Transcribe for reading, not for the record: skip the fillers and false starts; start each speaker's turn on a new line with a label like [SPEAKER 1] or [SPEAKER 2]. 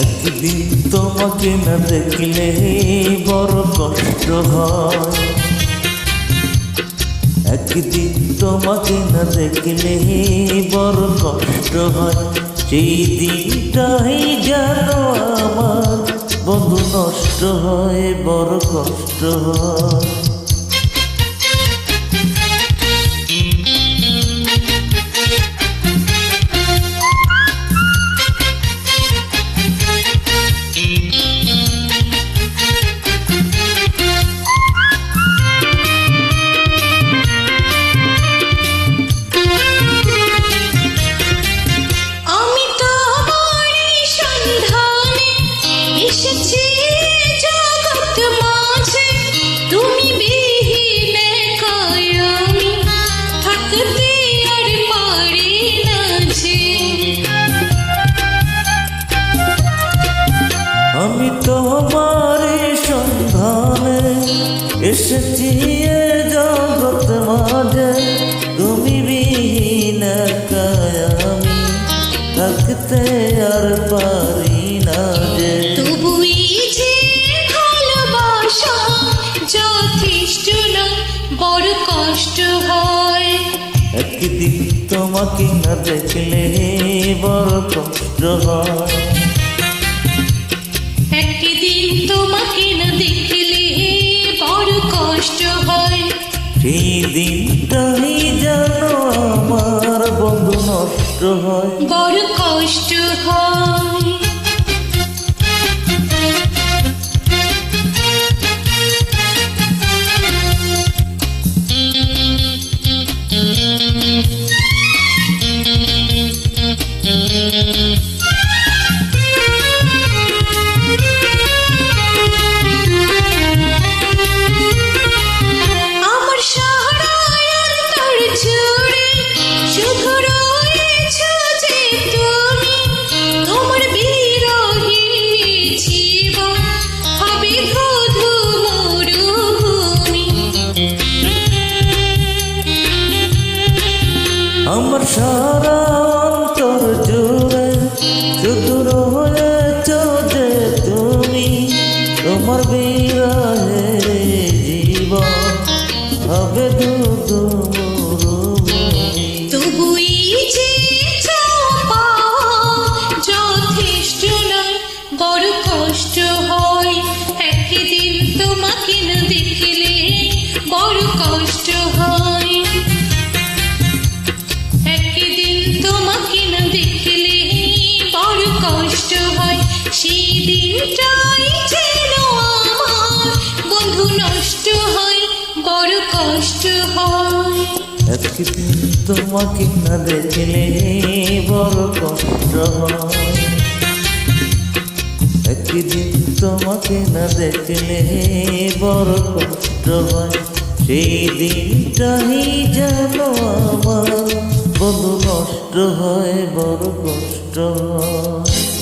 [SPEAKER 1] একদিন তোমাকে না দেখলে বড় কষ্ট হয়, একদিন তোমাকে না দেখলে বড় কষ্ট হয়। সেই দিনটাই যেন আমার বন্ধু নষ্ট হয়, বড় কষ্ট হয়। আমি তোমার সন্ধানে এসেছি এ জগৎ মাঝে, তুমি বিহীন একাই আমি থাকতে আর পারি না যে।
[SPEAKER 2] তবুই যে ভালোবাসা যথেষ্ট নয়, বড় কষ্ট হয়।
[SPEAKER 1] একদিন তোমাকে না দেখলে বড় কষ্ট হয়,
[SPEAKER 2] একদিন তোমাকে না দেখলে বড় কষ্ট হয়।
[SPEAKER 1] সেই দিনটাই যেন আমার বন্ধু নষ্ট হয়,
[SPEAKER 2] বড় কষ্ট হয়।
[SPEAKER 1] আমার সারা অন্তর জুড়ে শুধু রয়েছ যে তুমি, তোমার বিরহে জীবন হবে শুধু মরুভূমি।
[SPEAKER 2] তবুই যে যথেষ্ট নয়, বড় কষ্ট হয়। একদিন তোমাকে না দেখলে বড় কষ্ট হয়, একদিন তোমাকে না দেখলে বড় কষ্ট হয়। সেই দিনটাই যেন আমার বন্ধু নষ্ট হয়, বড় কষ্ট হয়।
[SPEAKER 1] একদিন তোমাকে না দেখলে বড় কষ্ট হয়, একদিন তোমাকে না দেখলে বড় কষ্ট হয়। সেই দিনটাই যেন আমার বন্ধু নষ্ট হয়, বড় কষ্ট হয়।